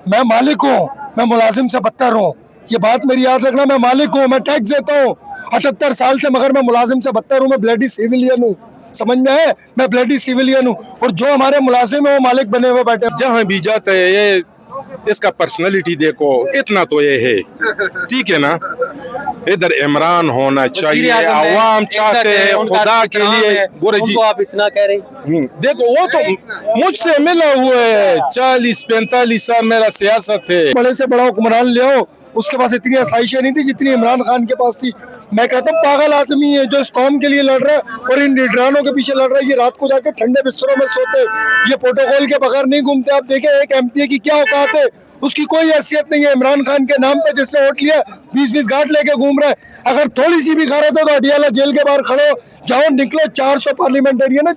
मैं मालिक हूँ, मैं मुलाजिम से बदतर हूँ। ये बात मेरी याद रखना, मैं मालिक हूँ, मैं टैक्स देता हूँ 78 साल से, मगर मैं मुलाजिम से बदतर हूँ। मैं ब्लडी सिविलियन हूँ, समझ में है? मैं ब्लडी सिविलियन हूँ, और जो हमारे मुलाजिम है वो मालिक बने हुए बैठे। जहाँ भी जाता है ये इसका पर्सनालिटी देखो, इतना तो ये है, ठीक है ना। इधर इमरान होना चाहिए, आवाम चाहते हैं खुदा के लिए। गोरे जी आप इतना कह रहे, देखो वो तो मुझसे मिला हुआ है, 40-45 साल मेरा सियासत है। बड़े से बड़ा हुक्मरान ले आओ, उसके पास इतनी आसाइशें नहीं थी जितनी इमरान खान के पास थी। मैं कहता हूँ पागल आदमी है जो इस कौम के लिए लड़ रहा है और इन लीडरानों के पीछे लड़ रहा है। ये रात को जाके ठंडे बिस्तरों में सोते, ये प्रोटोकॉल के बगैर नहीं घूमते। आप देखें एक एमपी की क्या औकात है, उसकी कोई हैसियत नहीं है। इमरान खान के नाम पे जिसने वोट लिया 20-20 गांठ लेके घूम रहा है। अगर थोड़ी सी भी खा रहा था तो अडियाला जेल के बाहर खड़ो, जाओ निकलो। 400 पार्लियामेंटेरियन है,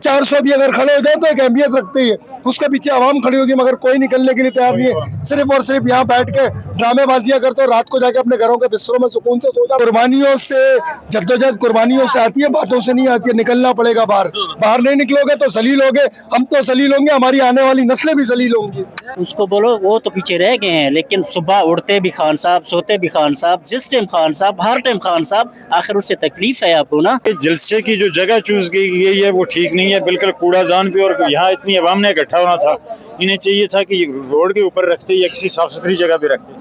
400 भी अगर खड़े हो जाए तो एक अहमियत रखती है। उसके पीछे आवाम खड़ी होगी, मगर कोई निकलने के लिए तैयार नहीं है। सिर्फ और सिर्फ यहाँ बैठ के ड्रामेबाजियां करते हो, रात को जाके अपने घरों के बिस्तरों में सुकून से सो जाओ। कुर्बानियों से, जद्दोजहद कुर्बानियों से आती है, बातों से नहीं आती है। निकलना पड़ेगा बाहर, बाहर नहीं निकलोगे तो सलील होगे। हम तो सलील होंगे, हमारी आने वाली नस्लें भी सलील होंगी। उसको बोलो वो तो पीछे रह गए हैं, लेकिन सुबह उठते भी खान साहब, सोते भी खान साहब, जिस टाइम खान साहब, हर टाइम खान साहब। आखिर उससे तकलीफ है आपको ना। जलसे की जो जगह चूज की गई है वो ठीक नहीं है, बिल्कुल कूड़ादान भी, और यहाँ इतनी आवाम ने इकट्ठा होना था। इन्हें चाहिए था कि रोड के ऊपर रखते या किसी साफ सुथरी जगह पे रखते।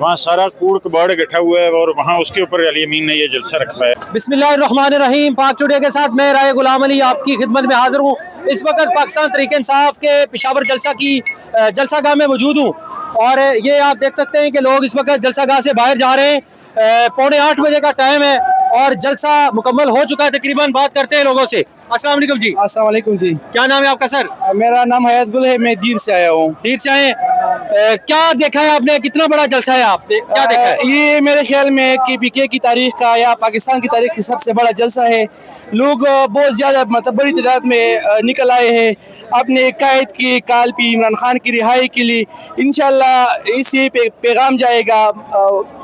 वहाँ सारा कूड़ कबाड़ इकट्ठा हुआ है और वहाँ उसके ऊपर अली अमीन ने ये जलसा रखा है। बिस्मिल्लाहिर्रहमानिर्रहीम। पाक टुडे के साथ मैं राय गुलाम अली आपकी खिदमत में हाजिर हूँ। इस वक्त पाकिस्तान तहरीक इंसाफ के पेशावर जलसागाह में मौजूद हूँ, और ये आप देख सकते हैं कि लोग इस वक्त जलसागाह से बाहर जा रहे हैं। 7:45 बजे का टाइम है और जलसा मुकम्मल हो चुका है तकरीबन। बात करते हैं लोगों से। अस्सलाम वालेकुम जी। अस्सलाम वालेकुम जी। क्या नाम है आपका सर? मेरा नाम हयात गुल है, मैं दीर से आया हूँ। दीर से आए। क्या देखा है आपने, कितना बड़ा जलसा है आपने, क्या देखा है? ये मेरे ख्याल में KPK की तारीख का या पाकिस्तान की तारीख का सबसे बड़ा जलसा है। लोग बहुत ज़्यादा मतलब बड़ी तादाद में निकल आए हैं अपने कायद की काल पे इमरान खान की रिहाई के लिए। इंशाल्लाह इसी पे पैगाम जाएगा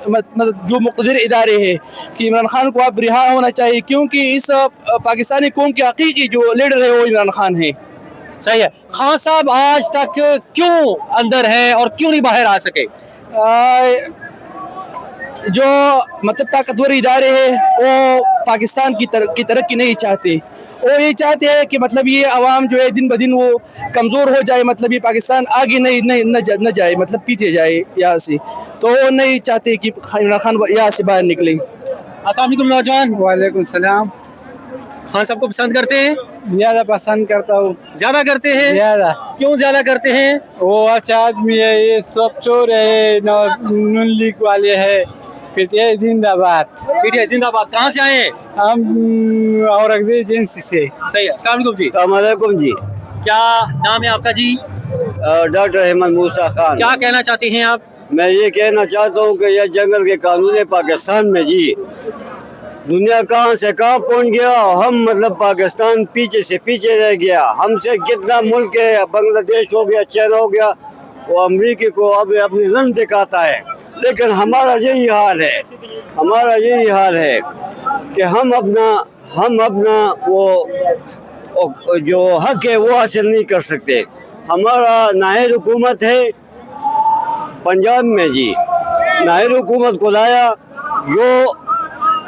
मतलब जो मुक़द्दर इदारे हैं कि इमरान खान को अब रिहा होना चाहिए, क्योंकि इस पाकिस्तानी कौम के हकीकी जो लीडर है वो इमरान खान है। सही है। खान साहब आज तक क्यों अंदर हैं और क्यों नहीं बाहर आ सके? जो मतलब ताकतवर इदारे हैं वो पाकिस्तान की तरक्की नहीं चाहते। वो ये चाहते हैं कि मतलब ये आवाम जो है दिन ब दिन वो कमज़ोर हो जाए, मतलब ये पाकिस्तान आगे न जाए, मतलब पीछे जाए यहाँ से। तो वो नहीं चाहते कि इमरान खान यहाँ से बाहर निकले। अस्सलाम वालेकुम नौजवान। वालेकुम सलाम। खान साहब को पसंद करते हैं? ज़्यादा पसंद करता हूँ। ज्यादा करते हैं? ज़्यादा। क्यों ज्यादा करते हैं? वो अच्छा आदमी है, ये सब चोर है, नून लीग वाले है। पीटीआई जिंदाबाद। पीटीआई जिंदाबाद। कहाँ से आए हैं? हम औरंगजेब एजेंसी से। सही है। अस्सलाम वालेकुम जी। वालेकुम जी। क्या नाम है आपका जी? डॉक्टर अहमद मूसा खान। क्या कहना चाहते हैं आप? मैं ये कहना चाहता हूँ कि यह जंगल के कानून है पाकिस्तान में जी। दुनिया कहाँ से कहाँ पहुँच गया, हम मतलब पाकिस्तान पीछे से पीछे रह गया। हमसे कितना मुल्क है, बांग्लादेश हो गया, चाइना हो गया, वो अमरीकी को अब अपनी लन दिखाता है। लेकिन हमारा यही हाल है, हमारा यही हाल है कि हम अपना वो जो हक है वो हासिल नहीं कर सकते। हमारा नाहिद हुकूमत है पंजाब में जी, नाहिद हुकूमत को लाया, जो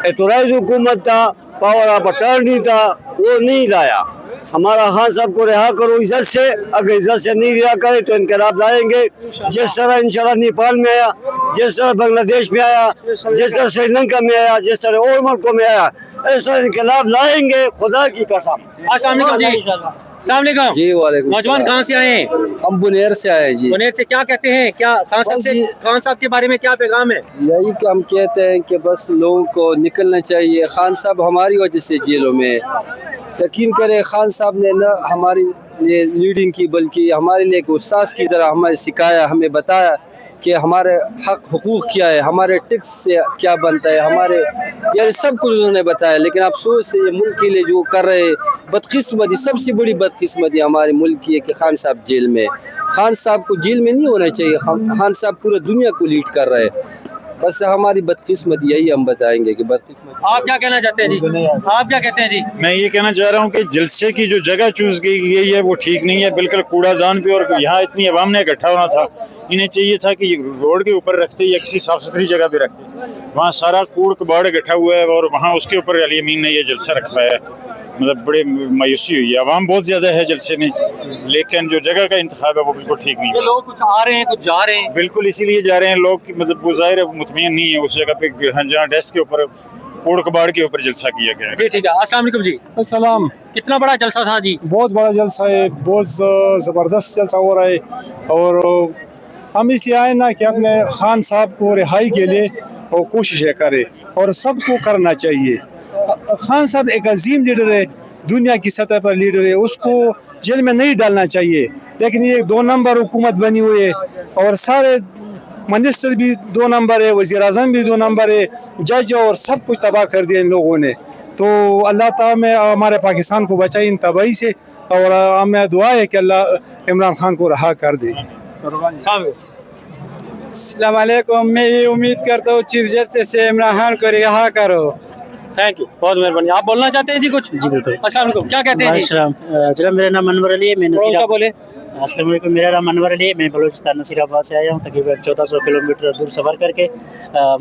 एतराइज हुकूमत था, पावर ऑफ अटॉर्नी था, वो नहीं लाया। हमारा खान साहब को रिहा करो इज्जत से, अगर इज्जत से नहीं रिहा करे तो इनकलाब लाएंगे। जिस तरह इंशाल्लाह नेपाल में आया, जिस तरह बांग्लादेश में आया, जिस तरह श्रीलंका में आया, जिस तरह और मुल्कों में आया, इस तरह इनकलाब लाएंगे, खुदा की कसम। अस्सलाम वालेकुम जी। अस्सलाम वालेकुम जी वालेकुम। नौजवान कहाँ से आए हैं? हम बुनेर से आए जी। बुनेर से। क्या कहते हैं, क्या खान साहब के बारे में क्या पैगाम है? यही कि हम कहते हैं कि बस लोगों को निकलना चाहिए। खान साहब हमारी वजह से जेलों में, यकीन करें खान साहब ने न हमारे लिए लीडिंग की बल्कि हमारे लिए एक उस्ताद की तरह हमें सिखाया, हमें बताया कि हमारे हक हुकूक क्या है, हमारे टैक्स से क्या बनता है, हमारे यार सब कुछ उन्होंने बताया। लेकिन अफसोस है ये मुल्क के लिए जो कर रहे बदकिस्मती, सबसे बड़ी बदकिस्मती हमारे मुल्क की है कि खान साहब जेल में। खान साहब को जेल में नहीं होना चाहिए। खान साहब पूरा दुनिया को लीड कर रहे हैं। बस हमारी बदकिस्मत, यही हम बताएंगे कि बदकिस्मत। आप क्या कहना चाहते हैं जी? आप क्या कहते हैं जी? मैं ये कहना चाह रहा हूँ कि जलसे की जो जगह चूज की गई है वो ठीक नहीं है, बिल्कुल कूड़ादान पे, और यहाँ इतनी आवाम ने इकट्ठा होना था, इन्हें चाहिए था कि रोड के ऊपर रखते या किसी साफ सुथरी जगह पे रखते। वहाँ सारा कूड़ कबाड़ इकट्ठा हुआ है और वहाँ उसके ऊपर अली अमीन ने ये जलसा रख पाया है। मतलब बड़े मायूसी हुई है, आवाम बहुत ज़्यादा है जलसे में, लेकिन जो जगह का इंतखाब है वो बिल्कुल ठीक नहीं है। लोग कुछ आ रहे हैं, कुछ जा रहे हैं। बिल्कुल इसीलिए जा रहे हैं लोग कि मतलब वो ज़ाहिर मुतमईन नहीं है उस जगह पे जहाँ डेस्क के ऊपर कूड़ कबाड़ के ऊपर जलसा किया गया है। जी ठीक है, अस्सलाम वालेकुम जी। अस्सलाम। कितना बड़ा जलसा था जी? बहुत बड़ा जलसा है, बहुत ज़बरदस्त जलसा हो रहा है, और हम इसलिए आए ना कि अपने खान साहब को रिहाई के लिए वो कोशिशें करें, और सबको करना चाहिए। खान साहब एक अजीम लीडर है, दुनिया की सतह पर लीडर है, उसको जेल में नहीं डालना चाहिए, लेकिन ये 2 नंबर हुकूमत बनी हुई है, और सारे मिनिस्टर भी 2 नंबर है, वज़ीर आज़म भी 2 नंबर है, जज और सब कुछ तबाह कर दिया इन लोगों ने। तो अल्लाह ताला में हमारे पाकिस्तान को बचाए इन तबाही से, और हमें दुआ है कि अल्लाह इमरान खान को रहा कर दे। अस्सलाम वालेकुम। मैं ये उम्मीद करता हूँ चीफ जस्टिस से इमरान खान को रिहा करो। थैंक यू, बहुत मेहरबानी। आप बोलना चाहते हैं जी कुछ? जी बिल्कुल। अस्सलाम वालेकुम, क्या कहते हैं जी? जनाब मेरा नाम अनवर अली है, मैं कौन सा बोले? अस्सलाम वालेकुम, मेरा नाम अनवर अली है, मैं बलूचिस्तान नसीराबाद से आया हूँ, तकरीबन 1400 किलोमीटर दूर सफ़र करके।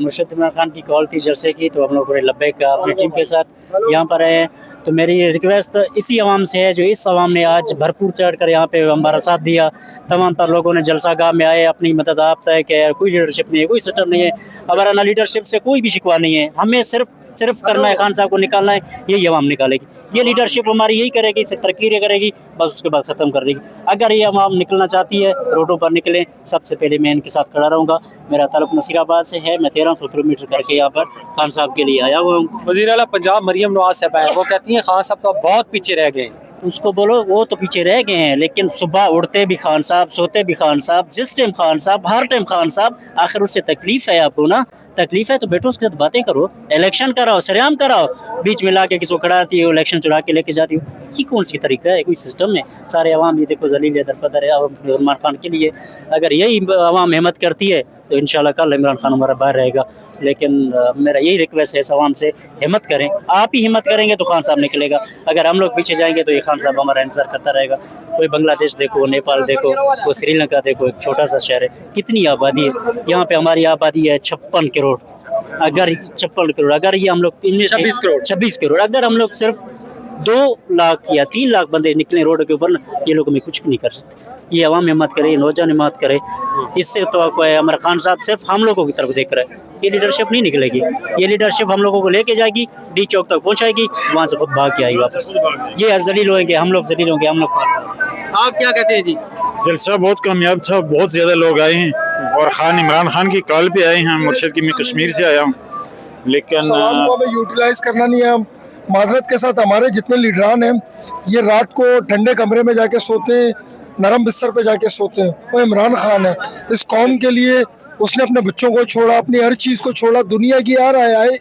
मुर्शिद इमरान खान की कॉल थी जलसे की, तो हम लोग पूरे लब्बैक का अपनी टीम के साथ यहाँ पर आए हैं। तो मेरी रिक्वेस्ट इसी आवाम से है जो इस आवाम ने आज भरपूर चढ़ कर यहाँ पे हमारा साथ दिया। तमाम तर लोगों ने जलसा गाह में आए, अपनी मदद आपता है कि कोई लीडरशिप नहीं है, कोई सिस्टम नहीं है, हमारा ना लीडरशिप से कोई भी शिकवा नहीं है, हमें सिर्फ करना है, खान साहब को निकालना है, यही आवाम निकालेगी। ये लीडरशिप हमारी यही करेगी, इसे तरक्की करेगी, बस उसके बाद ख़त्म कर देगी। अगर ये आवाम निकलना चाहती है, रोडों पर निकलें, सबसे पहले मैं इनके साथ खड़ा रहूँगा। मेरा ताल्लुक नसीराबाद से है, मैं 1300 किलोमीटर करके यहाँ पर खान साहब के लिए आया हुआ हूँ। वज़ीर आला पंजाब मरियम नवाज साहब है, वो कहती हैं खान साहब तो बहुत पीछे रह गए। उसको बोलो वो तो पीछे रह गए हैं, लेकिन सुबह उठते भी खान साहब, सोते भी खान साहब, जिस टाइम खान साहब, हर टाइम खान साहब। आखिर उससे तकलीफ है आपको ना, तकलीफ है तो बैठो उसके साथ बातें करो, इलेक्शन कराओ, सरेआम कराओ, बीच में ला के किसी को खड़ाती हो, इलेक्शन चुरा के लेके जाती हो, ये कौन सी तरीका है? कोई सिस्टम है? सारे अवाम ये देखो जलील है, दरपदर है इमरान खान के लिए। अगर यही अवाम हिम्मत करती है तो इंशाल्लाह कल इमरान खान हमारा बाहर रहेगा। लेकिन मेरा यही रिक्वेस्ट है अवाम से, हिम्मत करें, आप ही हिम्मत करेंगे तो खान साहब निकलेगा। अगर हम लोग पीछे जाएंगे तो ये खान साहब हमारा इंतजार करता रहेगा। कोई बांग्लादेश देखो, नेपाल देखो, कोई श्रीलंका देखो, एक छोटा सा शहर है, कितनी आबादी है। यहाँ पे हमारी आबादी है 56 करोड़। अगर 56 करोड़, अगर ये हम लोग इनमें 26 करोड़, अगर हम लोग सिर्फ 2 लाख या 3 लाख बंदे निकले रोड के ऊपर, ये लोग हमें कुछ भी नहीं कर सकते। ये अवाम हिम्मत करे, नौजवान हिम्मत करे, इससे तो आपको है हमारा खान साहब सिर्फ हम लोगों की तरफ देख रहा है। ये लीडरशिप नहीं निकलेगी, ये लीडरशिप हम लोगों को लेके जाएगी, डी चौक तक पहुंचाएगी, वहाँ से खुद भाग के आएगी वापस। ये जलील होंगे हम लोग, जलील होंगे हम लोग। आप क्या कहते हैं जी? जलसा बहुत कामयाब था, बहुत ज़्यादा लोग आए हैं, और खान इमरान खान की कॉल पे आए हैं। मुर्शिद की मैं कश्मीर से आया हूँ, लेकिन सवाल को हमें यूटिलाइज करना नहीं है। माजरत के साथ हमारे जितने लीडरान हैं, ये रात को ठंडे कमरे में जाके सोते हैं, नरम बिस्तर पे जाके सोते हैं। वो इमरान खान है, इस कौम के लिए उसने अपने बच्चों को छोड़ा, अपनी हर चीज़ को छोड़ा, दुनिया की यार आए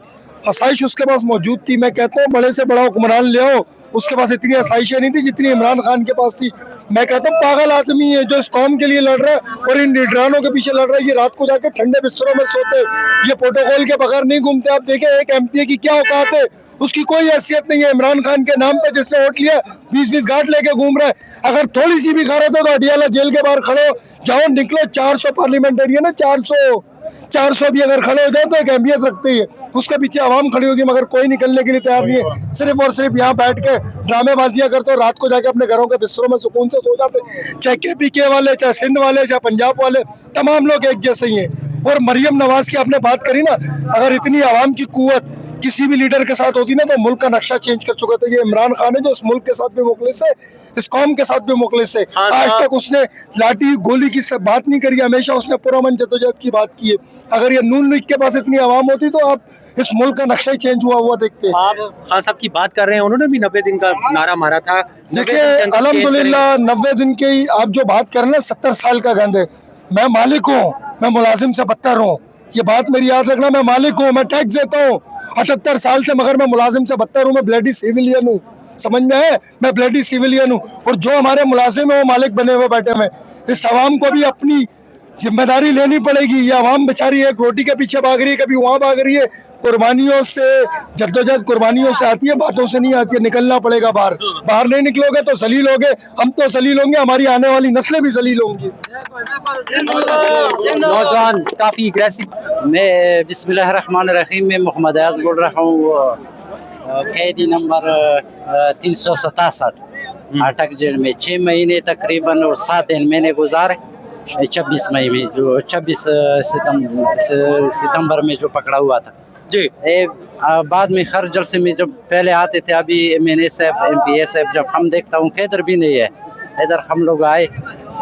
आसाइश उसके पास मौजूद थी। मैं कहता हूँ बड़े से बड़ा हुक्मरान ले आओ, उसके पास इतनी आसाइशें नहीं थी जितनी इमरान खान के पास थी। मैं कहता हूँ पागल आदमी है जो इस कौम के लिए लड़ रहा है और इन लीडरानों के पीछे लड़ रहा है। ये रात को जाके ठंडे बिस्तरों में सोते, ये प्रोटोकॉल के बगैर नहीं घूमते। आप देखें एक MP की क्या औकात है, उसकी कोई हैसियत नहीं है। इमरान खान के नाम पे जिसने वोट लिया 20-20 गांठ लेके घूम रहा है। अगर थोड़ी सी भी खा तो अडियाला जेल के बाहर खड़ो, जाओ निकलो। 400 पार्लियामेंटेरियन है, 400 भी अगर खड़े हो जाए तो एक अहमियत रखती है। उसके पीछे आवाम खड़ी होगी, मगर कोई निकलने के लिए तैयार नहीं है। सिर्फ और सिर्फ यहाँ बैठ के ड्रामेबाजियाँ करते हो, रात को जाके अपने घरों के बिस्तरों में सुकून से सो जाते। चाहे KPK वाले, चाहे सिंध वाले, चाहे पंजाब वाले, तमाम लोग एक जैसे ही हैं। और मरियम नवाज की आपने बात करी ना, अगर इतनी आवाम की कुव्वत किसी भी लीडर के साथ होती ना तो मुल्क का नक्शा चेंज कर चुका था। ये इमरान खान है जो इस मुल्क के साथ भी मुखलिस है, इस कौम के साथ भी मुखलिस है। आज तक उसने लाठी गोली की सब बात नहीं करी, हमेशा उसने पुरअमन जद्दोजहद की बात की है। अगर ये नून लीग के पास इतनी आवाम होती तो आप इस मुल्क का नक्शा ही चेंज हुआ देखते। आप खान साहब की बात कर रहे हैं, उन्होंने भी 90 दिन का नारा मारा था। देखिए अल्हम्दुलिल्लाह 90 दिन के आप जो बात कर रहे हैं 70 साल का गंद है। मैं मालिक हूँ, मैं मुलाजिम से बदतर हूँ, ये बात मेरी याद रखना। मैं मालिक हूँ, मैं टैक्स देता हूँ 78 साल से, मगर मैं मुलाजिम से बदतर हूँ। मैं ब्लडी सिविलियन हूँ, समझ में है, मैं ब्लडी सिविलियन हूँ। और जो हमारे मुलाजिम है वो मालिक बने हुए बैठे हुए। इस आवाम को भी अपनी जिम्मेदारी लेनी पड़ेगी। ये आवाम बेचारी एक रोटी के पीछे भाग रही है, कभी वहाँ भाग रही है, कुर्बानियों से जद्दोजहद कुर्बानियों से आती है, बातों से नहीं आती है। निकलना पड़ेगा बाहर, बाहर नहीं निकलोगे तो सलील होगे, हम तो सलील होंगे, हमारी आने वाली नस्लें भी सलील होंगी। नौजवान काफी एग्रेसिव। मैं बिस्मिल्लाहिर्रहमानिर्रहीम में मोहम्मद अयाज बोल रहा हूँ, कैदी नंबर 367 अटक जेल में 6 महीने तकरीबन और 7 दिन मैंने गुजारे। 26 मई में जो 26 सितंबर में जो पकड़ा हुआ था जी। बाद में हर जलसे में जब पहले आते थे, अभी MNA साहब MPA साहब, जब हम देखता हूँ किधर भी नहीं है, इधर हम लोग आए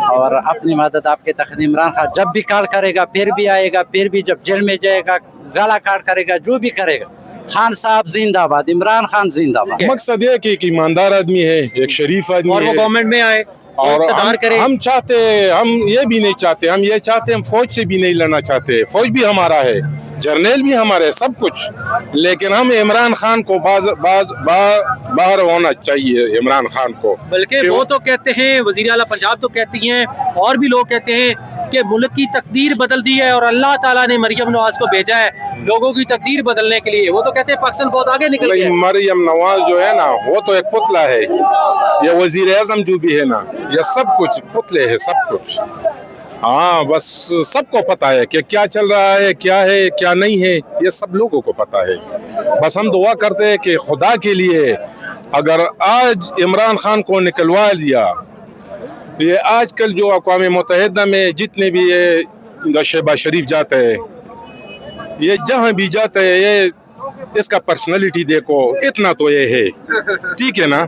और अपनी मदद आपके तख्त इमरान खान जब भी कॉल करेगा फिर भी आएगा, फिर भी जब जेल में जाएगा गाला काट करेगा, जो भी करेगा, खान साहब जिंदाबाद, इमरान खान जिंदाबाद। मकसद ये कि एक ईमानदार आदमी है, एक शरीफ आदमी और वो है, गवर्नमेंट में आए और हम चाहते, हम ये भी नहीं चाहते, हम ये चाहते, हम फौज से भी नहीं लड़ना चाहते। फौज भी हमारा है, जर्नल भी हमारे, सब कुछ, लेकिन हम इमरान खान को बाहर होना चाहिए। इमरान खान को बल्कि वो तो कहते हैं, वजीर आला पंजाब तो कहती हैं, और भी लोग कहते हैं कि मुल्क की तकदीर बदल दी है और अल्लाह ताला ने मरियम नवाज को भेजा है लोगों की तकदीर बदलने के लिए। वो तो कहते हैं पाकिस्तान बहुत आगे निकल गया। मरियम नवाज जो है ना, वो तो एक पुतला है। ये वजीर आजम जो भी है ना, ये सब कुछ पुतले है, सब कुछ। हाँ, बस सबको पता है कि क्या चल रहा है, क्या है, क्या नहीं है, ये सब लोगों को पता है। बस हम दुआ करते हैं कि खुदा के लिए अगर आज इमरान खान को निकलवा दिया, ये आजकल जो अक़वाम मुत्तहिदा में जितने भी ये शहबाज शरीफ जाते हैं, ये जहाँ भी जाते हैं, ये इसका पर्सनालिटी देखो, इतना तो ये है, ठीक है ना।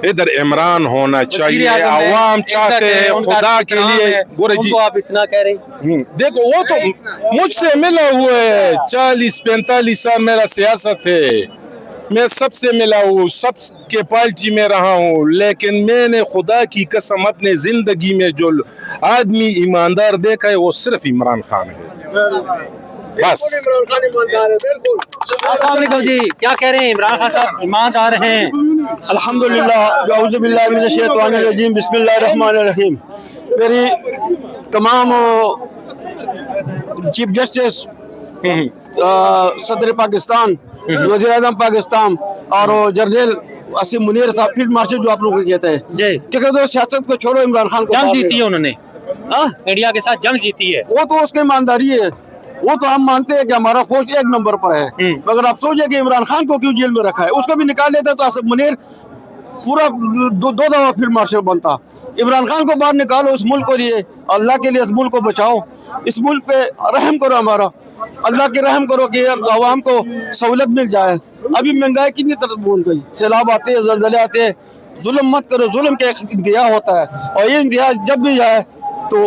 इधर इमरान होना चाहिए, आवाम चाहते हैं खुदा के लिए। गोरे जी, आप इतना कह रहे, देखो वो तो मुझसे मिला हुआ है, 40-45 साल मेरा सियासत है, मैं सबसे मिला हूँ, सबके पार्टी में रहा हूँ, लेकिन मैंने खुदा की कसम अपने जिंदगी में जो आदमी ईमानदार देखा है वो सिर्फ इमरान खान है, बस। अस्सलाम वालेकुम जी, क्या कह रहे हैं? इमरान खान साहब ईमानदार हैं। अल्हम्दुलिल्लाह, औज़ुबिल्लाहि मिनश शैतानिर रजीम, बिस्मिल्लाहिर्रहमानिर रहीम। मेरी तमाम चीफ जस्टिस, सदर पाकिस्तान, वज़ीर आज़म पाकिस्तान और जनरल असीम मुनीर साहब, फील्ड मार्शल जो आप लोग कहते हैं जी, तो सियासत को छोड़ो, इमरान खान को जंग जीती है उन्होंने, इंडिया के साथ जंग जीती है, वो तो उसकी ईमानदारी है, वो तो हम मानते हैं कि हमारा फौज 1 नंबर पर है। मगर आप सोचिए कि इमरान खान को क्यों जेल में रखा है, उसको भी निकाल देता तो आसिम मुनीर पूरा 2 दफा फील्ड मार्शल बनता। इमरान खान को बाहर निकालो, उस मुल्क को लिए, अल्लाह के लिए इस मुल्क को बचाओ, इस मुल्क पे रहम करो, हमारा अल्लाह के रहम करो कि आवाम को सहूलत मिल जाए। अभी महंगाई कितनी तरफ बोल गई, सैलाब आते हैं, जलजले आते हैं, जुल्म मत करो, जुल्म का एक इंतहा होता है, और ये इंतहा जब भी जाए तो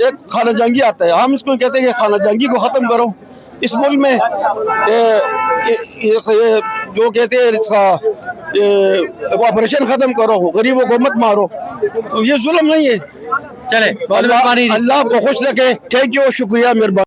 एक खाना जंगी आता है। हम इसको कहते हैं कि खाना जंगी को ख़त्म करो। इस मुल्क में जो कहते हैं ऑपरेशन ख़त्म करो, गरीबों को मत मारो, तो ये जुल्म नहीं है। चले, अल्लाह को खुश रखे। थैंक यू, शुक्रिया, मेहरबानी।